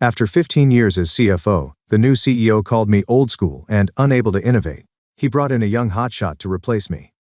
After 15 years as CFO, the new CEO called me old school and unable to innovate. He brought in a young hotshot to replace me.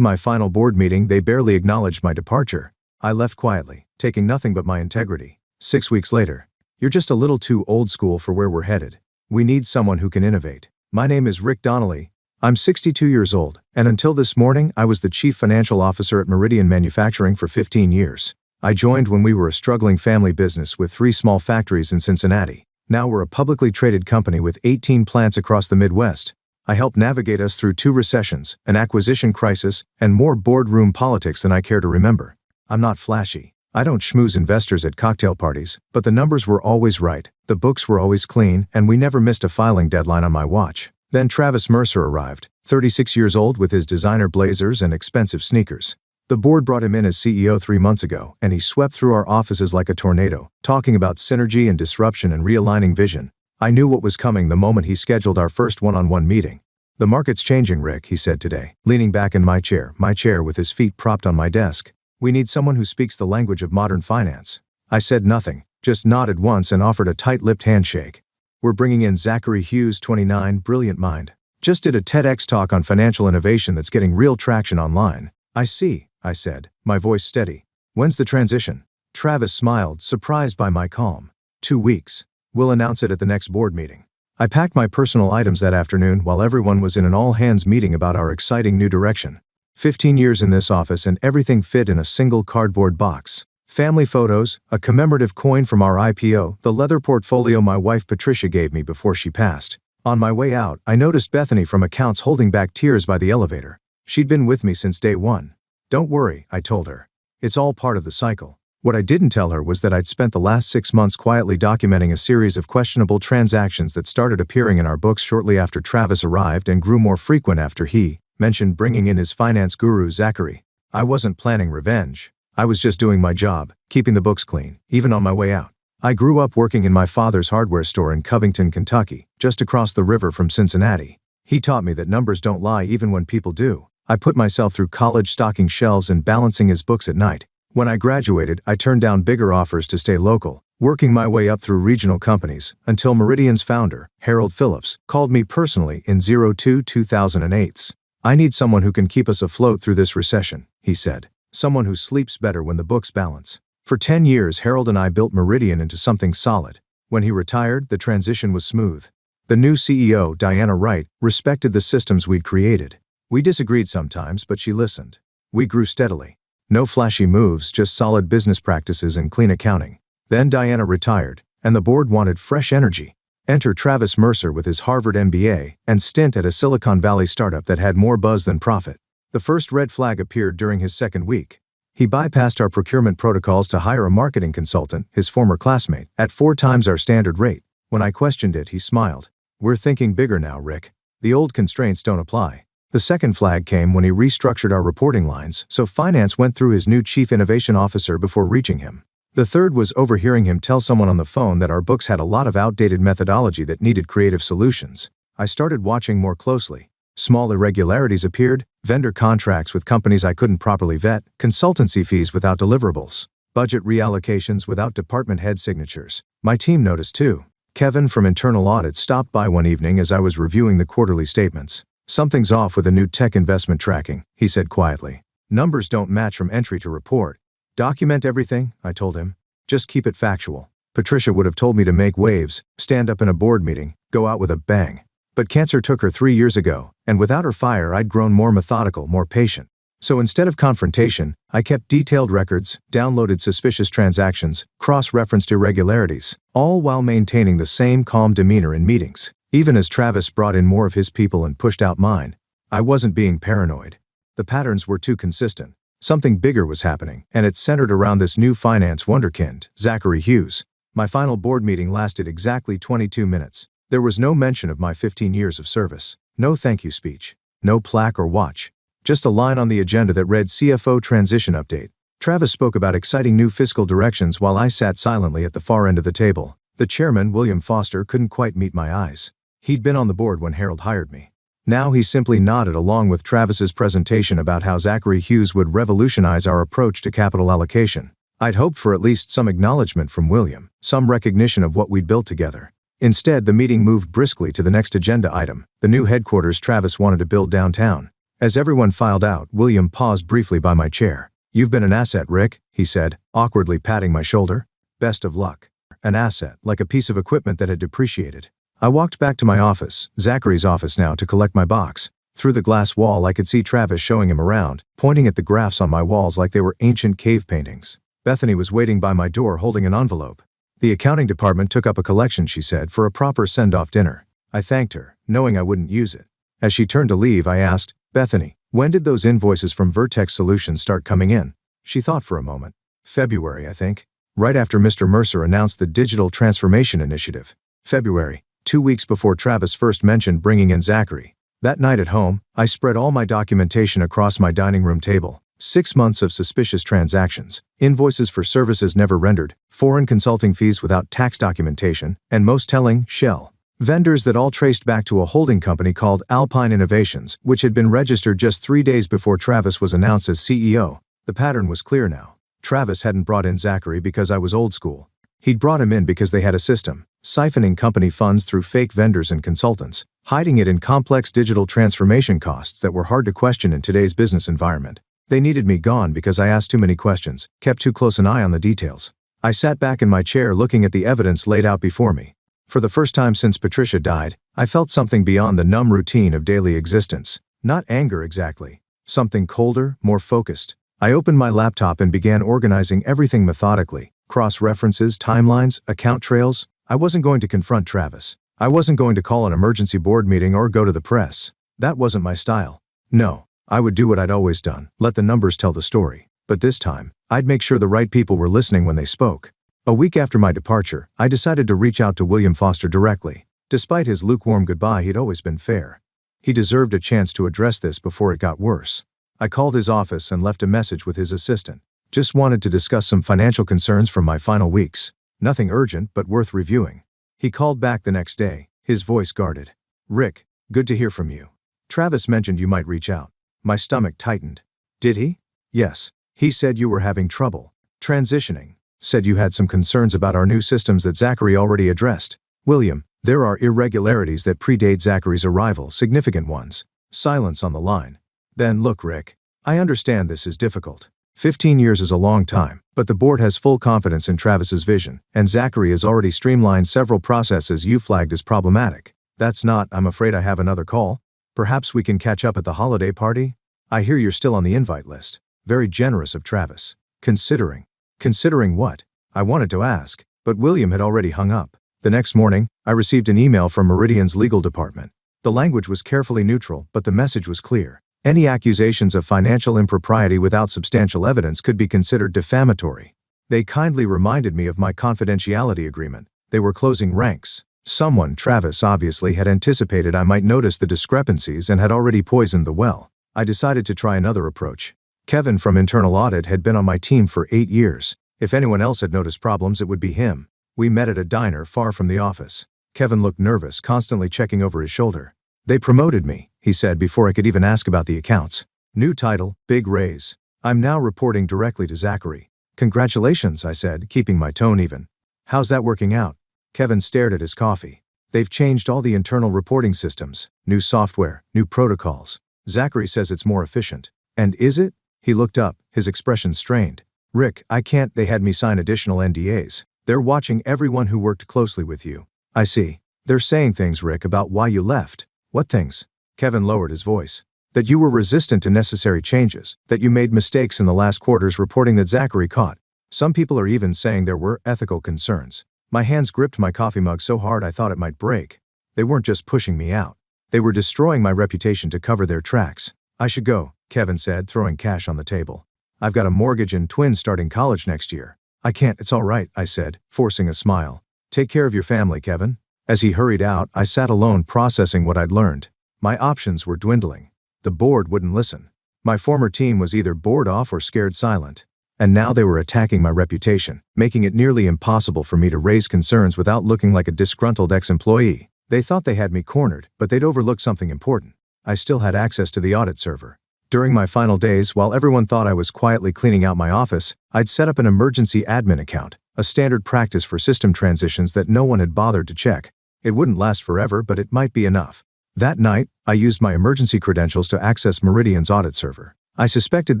My final board meeting, they barely acknowledged my departure. I left quietly, taking nothing but my integrity. 6 weeks later. You're just a little too old school for where we're headed. We need someone who can innovate. My name is Rick Donnelly. I'm 62 years old, and until this morning, I was the chief financial officer at Meridian Manufacturing for 15 years. I joined when we were a struggling family business with 3 small factories in Cincinnati. Now we're a publicly traded company with 18 plants across the Midwest. I helped navigate us through 2 recessions, an acquisition crisis, and more boardroom politics than I care to remember. I'm not flashy. I don't schmooze investors at cocktail parties, but the numbers were always right, the books were always clean, and we never missed a filing deadline on my watch. Then Travis Mercer arrived, 36 years old with his designer blazers and expensive sneakers. The board brought him in as CEO 3 months ago, and he swept through our offices like a tornado, talking about synergy and disruption and realigning vision. I knew what was coming the moment he scheduled our first one-on-one meeting. "The market's changing, Rick," he said today, leaning back in my chair with his feet propped on my desk. "We need someone who speaks the language of modern finance." I said nothing, just nodded once and offered a tight-lipped handshake. "We're bringing in Zachary Hughes, 29, brilliant mind. Just did a TEDx talk on financial innovation that's getting real traction online." "I see," I said, my voice steady. "When's the transition?" Travis smiled, surprised by my calm. 2 weeks. We'll announce it at the next board meeting." I packed my personal items that afternoon while everyone was in an all-hands meeting about our exciting new direction. 15 years in this office and everything fit in a single cardboard box. Family photos, a commemorative coin from our IPO, the leather portfolio my wife Patricia gave me before she passed. On my way out, I noticed Bethany from accounts holding back tears by the elevator. She'd been with me since day one. "Don't worry," I told her. "It's all part of the cycle." What I didn't tell her was that I'd spent the last 6 months quietly documenting a series of questionable transactions that started appearing in our books shortly after Travis arrived and grew more frequent after he mentioned bringing in his finance guru Zachary. I wasn't planning revenge. I was just doing my job, keeping the books clean, even on my way out. I grew up working in my father's hardware store in Covington, Kentucky, just across the river from Cincinnati. He taught me that numbers don't lie even when people do. I put myself through college stocking shelves and balancing his books at night. When I graduated, I turned down bigger offers to stay local, working my way up through regional companies, until Meridian's founder, Harold Phillips, called me personally in 2008. "I need someone who can keep us afloat through this recession," he said. "Someone who sleeps better when the books balance." For 10 years, Harold and I built Meridian into something solid. When he retired, the transition was smooth. The new CEO, Diana Wright, respected the systems we'd created. We disagreed sometimes, but she listened. We grew steadily. No flashy moves, just solid business practices and clean accounting. Then Diana retired, and the board wanted fresh energy. Enter Travis Mercer with his Harvard MBA and stint at a Silicon Valley startup that had more buzz than profit. The first red flag appeared during his second week. He bypassed our procurement protocols to hire a marketing consultant, his former classmate, at 4 times our standard rate. When I questioned it, he smiled. "We're thinking bigger now, Rick. The old constraints don't apply." The second flag came when he restructured our reporting lines, so finance went through his new chief innovation officer before reaching him. The third was overhearing him tell someone on the phone that our books had a lot of outdated methodology that needed creative solutions. I started watching more closely. Small irregularities appeared, vendor contracts with companies I couldn't properly vet, consultancy fees without deliverables, budget reallocations without department head signatures. My team noticed too. Kevin from internal audit stopped by one evening as I was reviewing the quarterly statements. "Something's off with the new tech investment tracking," he said quietly. "Numbers don't match from entry to report." "Document everything," I told him. "Just keep it factual." Patricia would have told me to make waves, stand up in a board meeting, go out with a bang. But cancer took her 3 years ago, and without her fire I'd grown more methodical, more patient. So instead of confrontation, I kept detailed records, downloaded suspicious transactions, cross-referenced irregularities, all while maintaining the same calm demeanor in meetings. Even as Travis brought in more of his people and pushed out mine, I wasn't being paranoid. The patterns were too consistent. Something bigger was happening, and it centered around this new finance wunderkind, Zachary Hughes. My final board meeting lasted exactly 22 minutes. There was no mention of my 15 years of service. No thank you speech. No plaque or watch. Just a line on the agenda that read CFO Transition Update. Travis spoke about exciting new fiscal directions while I sat silently at the far end of the table. The chairman, William Foster, couldn't quite meet my eyes. He'd been on the board when Harold hired me. Now he simply nodded along with Travis's presentation about how Zachary Hughes would revolutionize our approach to capital allocation. I'd hoped for at least some acknowledgement from William, some recognition of what we'd built together. Instead, the meeting moved briskly to the next agenda item, the new headquarters Travis wanted to build downtown. As everyone filed out, William paused briefly by my chair. "You've been an asset, Rick," he said, awkwardly patting my shoulder. "Best of luck." An asset, like a piece of equipment that had depreciated. I walked back to my office, Zachary's office now, to collect my box. Through the glass wall I could see Travis showing him around, pointing at the graphs on my walls like they were ancient cave paintings. Bethany was waiting by my door holding an envelope. "The accounting department took up a collection," she said, "for a proper send-off dinner." I thanked her, knowing I wouldn't use it. As she turned to leave, I asked, "Bethany, when did those invoices from Vertex Solutions start coming in?" She thought for a moment. "February, I think. Right after Mr. Mercer announced the Digital Transformation Initiative." February, 2 weeks before Travis first mentioned bringing in Zachary. That night at home, I spread all my documentation across my dining room table. 6 months of suspicious transactions, invoices for services never rendered, foreign consulting fees without tax documentation, and most telling, shell vendors that all traced back to a holding company called Alpine Innovations, which had been registered just 3 days before Travis was announced as CEO. The pattern was clear now. Travis hadn't brought in Zachary because I was old school. He'd brought him in because they had a system, siphoning company funds through fake vendors and consultants, hiding it in complex digital transformation costs that were hard to question in today's business environment. They needed me gone because I asked too many questions, kept too close an eye on the details. I sat back in my chair looking at the evidence laid out before me. For the first time since Patricia died, I felt something beyond the numb routine of daily existence. Not anger exactly. Something colder, more focused. I opened my laptop and began organizing everything methodically. Cross-references, timelines, account trails. I wasn't going to confront Travis. I wasn't going to call an emergency board meeting or go to the press. That wasn't my style. No, I would do what I'd always done, let the numbers tell the story. But this time, I'd make sure the right people were listening when they spoke. A week after my departure, I decided to reach out to William Foster directly. Despite his lukewarm goodbye, he'd always been fair. He deserved a chance to address this before it got worse. I called his office and left a message with his assistant. Just wanted to discuss some financial concerns from my final weeks. Nothing urgent, but worth reviewing. He called back the next day, his voice guarded. "Rick, good to hear from you. Travis mentioned you might reach out." My stomach tightened. "Did he?" "Yes. He said you were having trouble transitioning. Said you had some concerns about our new systems that Zachary already addressed." "William, there are irregularities that predate Zachary's arrival, significant ones." Silence on the line. "Then look, Rick, I understand this is difficult. 15 years is a long time, but the board has full confidence in Travis's vision, and Zachary has already streamlined several processes you flagged as problematic. That's not, I'm afraid I have another call. Perhaps we can catch up at the holiday party? I hear you're still on the invite list." Very generous of Travis. Considering. Considering what? I wanted to ask, but William had already hung up. The next morning, I received an email from Meridian's legal department. The language was carefully neutral, but the message was clear. Any accusations of financial impropriety without substantial evidence could be considered defamatory. They kindly reminded me of my confidentiality agreement. They were closing ranks. Someone, Travis obviously, had anticipated I might notice the discrepancies and had already poisoned the well. I decided to try another approach. Kevin from Internal Audit had been on my team for 8 years. If anyone else had noticed problems, it would be him. We met at a diner far from the office. Kevin looked nervous, constantly checking over his shoulder. "They promoted me," he said before I could even ask about the accounts. "New title, big raise. I'm now reporting directly to Zachary." "Congratulations," I said, keeping my tone even. "How's that working out?" Kevin stared at his coffee. "They've changed all the internal reporting systems, new software, new protocols. Zachary says it's more efficient." "And is it?" He looked up, his expression strained. "Rick, I can't, they had me sign additional NDAs. They're watching everyone who worked closely with you." "I see. They're saying things, Rick, about why you left." "What things?" Kevin lowered his voice. "That you were resistant to necessary changes, that you made mistakes in the last quarters reporting that Zachary caught. Some people are even saying there were ethical concerns." My hands gripped my coffee mug so hard I thought it might break. They weren't just pushing me out. They were destroying my reputation to cover their tracks. "I should go," Kevin said, throwing cash on the table. "I've got a mortgage and twins starting college next year." "I can't, it's all right," I said, forcing a smile. "Take care of your family, Kevin." As he hurried out, I sat alone processing what I'd learned. My options were dwindling. The board wouldn't listen. My former team was either bored off or scared silent. And now they were attacking my reputation, making it nearly impossible for me to raise concerns without looking like a disgruntled ex-employee. They thought they had me cornered, but they'd overlooked something important. I still had access to the audit server. During my final days, while everyone thought I was quietly cleaning out my office, I'd set up an emergency admin account, a standard practice for system transitions that no one had bothered to check. It wouldn't last forever, but it might be enough. That night, I used my emergency credentials to access Meridian's audit server. I suspected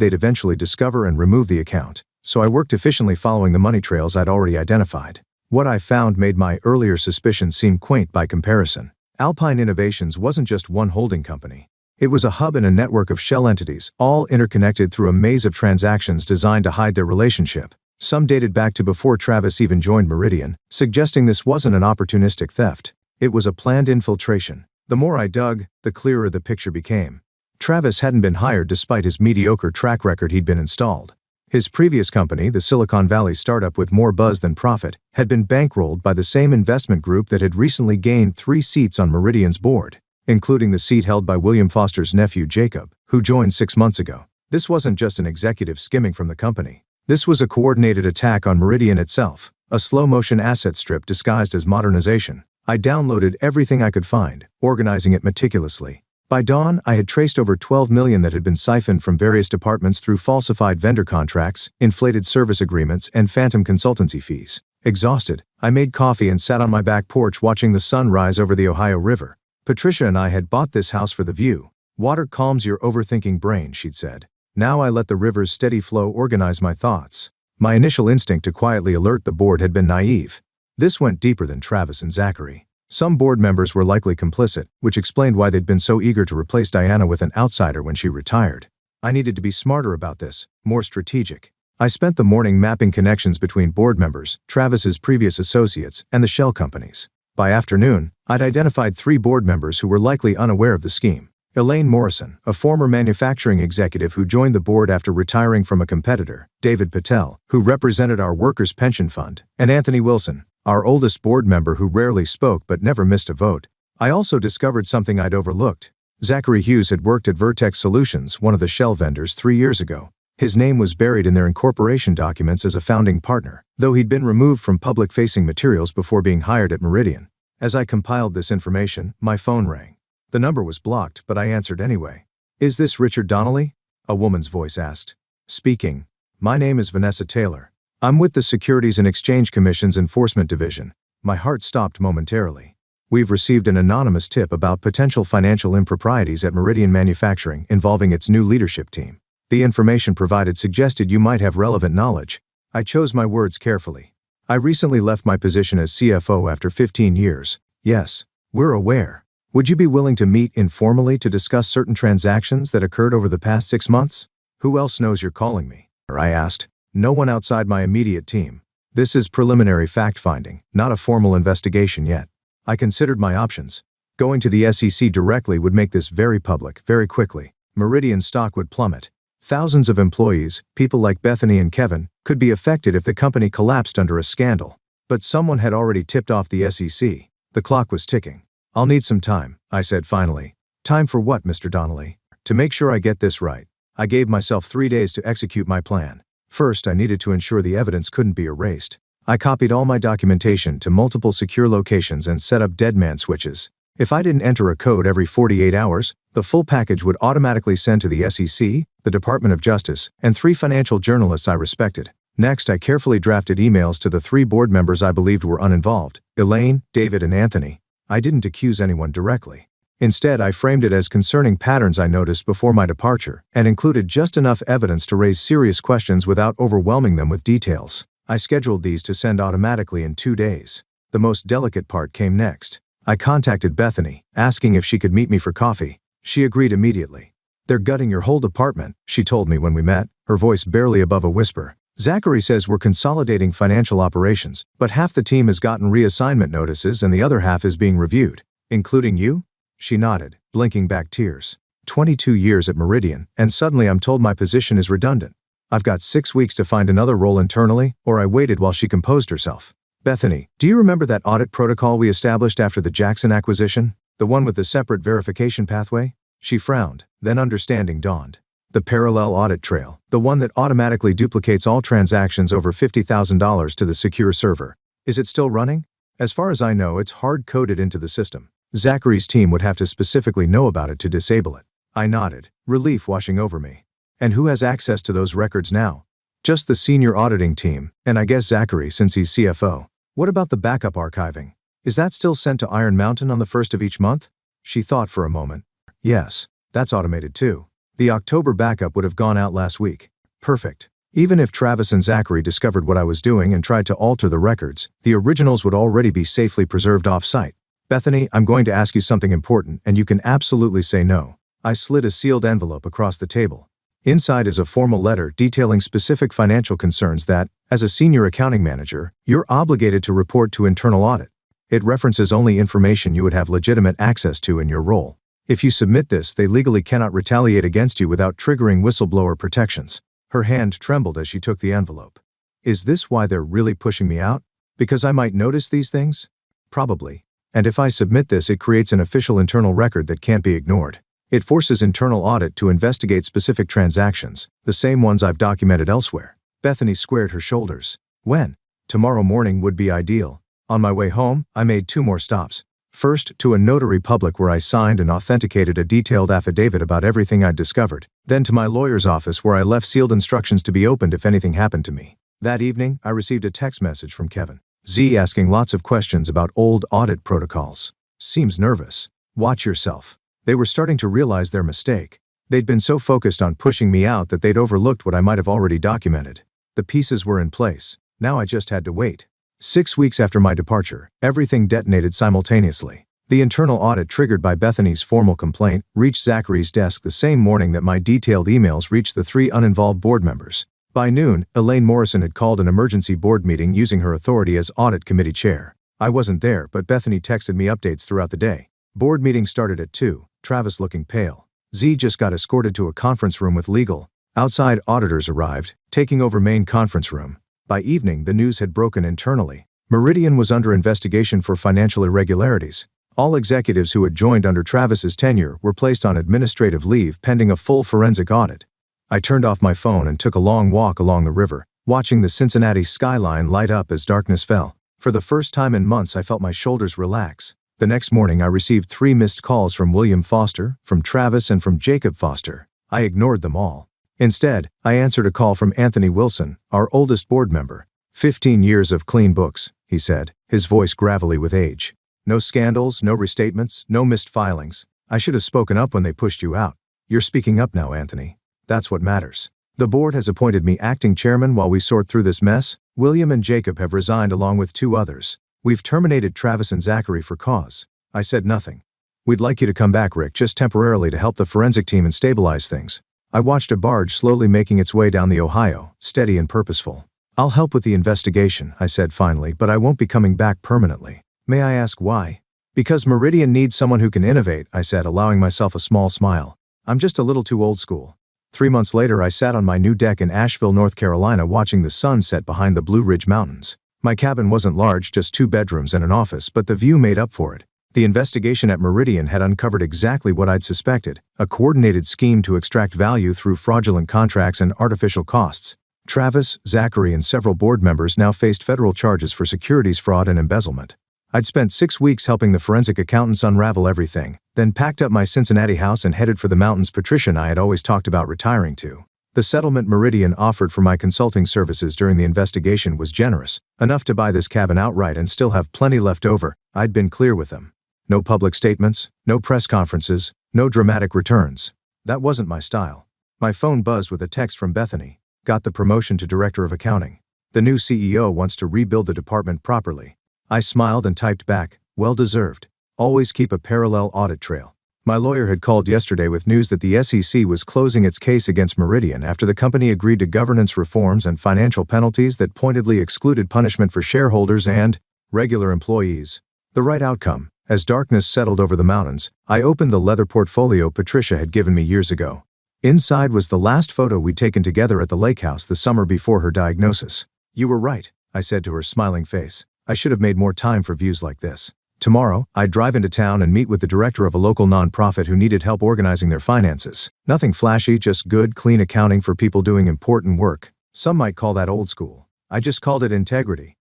they'd eventually discover and remove the account, so I worked efficiently following the money trails I'd already identified. What I found made my earlier suspicions seem quaint by comparison. Alpine Innovations wasn't just one holding company. It was a hub and a network of shell entities, all interconnected through a maze of transactions designed to hide their relationship. Some dated back to before Travis even joined Meridian, suggesting this wasn't an opportunistic theft. It was a planned infiltration. The more I dug, the clearer the picture became. Travis hadn't been hired despite his mediocre track record. He'd been installed. His previous company, the Silicon Valley startup with more buzz than profit, had been bankrolled by the same investment group that had recently gained 3 seats on Meridian's board, including the seat held by William Foster's nephew Jacob, who joined 6 months ago. This wasn't just an executive skimming from the company. This was a coordinated attack on Meridian itself, a slow-motion asset strip disguised as modernization. I downloaded everything I could find, organizing it meticulously. By dawn, I had traced over $12 million that had been siphoned from various departments through falsified vendor contracts, inflated service agreements, and phantom consultancy fees. Exhausted, I made coffee and sat on my back porch watching the sun rise over the Ohio River. Patricia and I had bought this house for the view. "Water calms your overthinking brain," she'd said. Now I let the river's steady flow organize my thoughts. My initial instinct to quietly alert the board had been naive. This went deeper than Travis and Zachary. Some board members were likely complicit, which explained why they'd been so eager to replace Diana with an outsider when she retired. I needed to be smarter about this, more strategic. I spent the morning mapping connections between board members, Travis's previous associates, and the shell companies. By afternoon, I'd identified 3 board members who were likely unaware of the scheme. Elaine Morrison, a former manufacturing executive who joined the board after retiring from a competitor, David Patel, who represented our workers' pension fund, and Anthony Wilson, our oldest board member who rarely spoke but never missed a vote. I also discovered something I'd overlooked. Zachary Hughes had worked at Vertex Solutions, one of the shell vendors, 3 years ago. His name was buried in their incorporation documents as a founding partner, though he'd been removed from public-facing materials before being hired at Meridian. As I compiled this information, my phone rang. The number was blocked, but I answered anyway. "Is this Richard Donnelly?" a woman's voice asked. "Speaking. My name is Vanessa Taylor. I'm with the Securities and Exchange Commission's Enforcement Division." My heart stopped momentarily. "We've received an anonymous tip about potential financial improprieties at Meridian Manufacturing involving its new leadership team. The information provided suggested you might have relevant knowledge." I chose my words carefully. "I recently left my position as CFO after 15 years. Yes, we're aware. Would you be willing to meet informally to discuss certain transactions that occurred over the past 6 months? Who else knows you're calling me?" I asked. "No one outside my immediate team. This is preliminary fact-finding, not a formal investigation yet." I considered my options. Going to the SEC directly would make this very public, very quickly. Meridian stock would plummet. Thousands of employees, people like Bethany and Kevin, could be affected if the company collapsed under a scandal. But someone had already tipped off the SEC. The clock was ticking. "I'll need some time," I said finally. "Time for what, Mr. Donnelly?" "To make sure I get this right." I gave myself 3 days to execute my plan. First, I needed to ensure the evidence couldn't be erased. I copied all my documentation to multiple secure locations and set up deadman switches. If I didn't enter a code every 48 hours, the full package would automatically send to the SEC, the Department of Justice, and 3 financial journalists I respected. Next, I carefully drafted emails to the 3 board members I believed were uninvolved, Elaine, David, and Anthony. I didn't accuse anyone directly. Instead, I framed it as concerning patterns I noticed before my departure, and included just enough evidence to raise serious questions without overwhelming them with details. I scheduled these to send automatically in 2 days. The most delicate part came next. I contacted Bethany, asking if she could meet me for coffee. She agreed immediately. "They're gutting your whole department," she told me when we met, her voice barely above a whisper. "Zachary says we're consolidating financial operations, but half the team has gotten reassignment notices and the other half is being reviewed. Including you?" She nodded, blinking back tears. 22 years at Meridian, and suddenly I'm told my position is redundant. I've got 6 weeks to find another role internally, or I waited while she composed herself. "Bethany, do you remember that audit protocol we established after the Jackson acquisition? The one with the separate verification pathway?" She frowned, then understanding dawned. "The parallel audit trail, the one that automatically duplicates all transactions over $50,000 to the secure server. Is it still running?" "As far as I know, it's hard-coded into the system. Zachary's team would have to specifically know about it to disable it." I nodded, relief washing over me. And who has access to those records now? Just the senior auditing team, and I guess Zachary since he's CFO. What about the backup archiving? Is that still sent to Iron Mountain on the 1st of each month? She thought for a moment. Yes, that's automated too. The October backup would have gone out last week. Perfect. Even if Travis and Zachary discovered what I was doing and tried to alter the records, the originals would already be safely preserved off-site. Bethany, I'm going to ask you something important, and you can absolutely say no. I slid a sealed envelope across the table. Inside is a formal letter detailing specific financial concerns that, as a senior accounting manager, you're obligated to report to internal audit. It references only information you would have legitimate access to in your role. If you submit this, they legally cannot retaliate against you without triggering whistleblower protections. Her hand trembled as she took the envelope. Is this why they're really pushing me out? Because I might notice these things? Probably. And if I submit this, it creates an official internal record that can't be ignored. It forces internal audit to investigate specific transactions, the same ones I've documented elsewhere. Bethany squared her shoulders. When? Tomorrow morning would be ideal. On my way home, I made 2 more stops. First, to a notary public where I signed and authenticated a detailed affidavit about everything I'd discovered. Then to my lawyer's office where I left sealed instructions to be opened if anything happened to me. That evening, I received a text message from Kevin Z asking lots of questions about old audit protocols. Seems nervous. Watch yourself. They were starting to realize their mistake. They'd been so focused on pushing me out that they'd overlooked what I might have already documented. The pieces were in place. Now I just had to wait. 6 weeks after my departure, everything detonated simultaneously. The internal audit triggered by Bethany's formal complaint reached Zachary's desk the same morning that my detailed emails reached the 3 uninvolved board members. By noon, Elaine Morrison had called an emergency board meeting using her authority as audit committee chair. I wasn't there, but Bethany texted me updates throughout the day. Board meeting started at 2, Travis looking pale. Z just got escorted to a conference room with legal. Outside auditors arrived, taking over main conference room. By evening, the news had broken internally. Meridian was under investigation for financial irregularities. All executives who had joined under Travis's tenure were placed on administrative leave pending a full forensic audit. I turned off my phone and took a long walk along the river, watching the Cincinnati skyline light up as darkness fell. For the first time in months, I felt my shoulders relax. The next morning, I received 3 missed calls from William Foster, from Travis, and from Jacob Foster. I ignored them all. Instead, I answered a call from Anthony Wilson, our oldest board member. 15 years of clean books, he said, his voice gravelly with age. No scandals, no restatements, no missed filings. I should have spoken up when they pushed you out. You're speaking up now, Anthony. That's what matters. The board has appointed me acting chairman while we sort through this mess. William and Jacob have resigned along with 2 others. We've terminated Travis and Zachary for cause. I said nothing. We'd like you to come back, Rick, just temporarily to help the forensic team and stabilize things. I watched a barge slowly making its way down the Ohio, steady and purposeful. I'll help with the investigation, I said finally, but I won't be coming back permanently. May I ask why? Because Meridian needs someone who can innovate, I said, allowing myself a small smile. I'm just a little too old school. 3 months later, I sat on my new deck in Asheville, North Carolina, watching the sun set behind the Blue Ridge Mountains. My cabin wasn't large, just 2 bedrooms and an office, but the view made up for it. The investigation at Meridian had uncovered exactly what I'd suspected, a coordinated scheme to extract value through fraudulent contracts and artificial costs. Travis, Zachary, and several board members now faced federal charges for securities fraud and embezzlement. I'd spent 6 weeks helping the forensic accountants unravel everything, then packed up my Cincinnati house and headed for the mountains Patricia and I had always talked about retiring to. The settlement Meridian offered for my consulting services during the investigation was generous, enough to buy this cabin outright and still have plenty left over. I'd been clear with them. No public statements, no press conferences, no dramatic returns. That wasn't my style. My phone buzzed with a text from Bethany. Got the promotion to Director of Accounting. The new CEO wants to rebuild the department properly. I smiled and typed back, well deserved. Always keep a parallel audit trail. My lawyer had called yesterday with news that the SEC was closing its case against Meridian after the company agreed to governance reforms and financial penalties that pointedly excluded punishment for shareholders and regular employees. The right outcome. As darkness settled over the mountains, I opened the leather portfolio Patricia had given me years ago. Inside was the last photo we'd taken together at the lake house the summer before her diagnosis. You were right, I said to her smiling face. I should have made more time for views like this. Tomorrow, I'd drive into town and meet with the director of a local nonprofit who needed help organizing their finances. Nothing flashy, just good, clean accounting for people doing important work. Some might call that old school. I just called it integrity.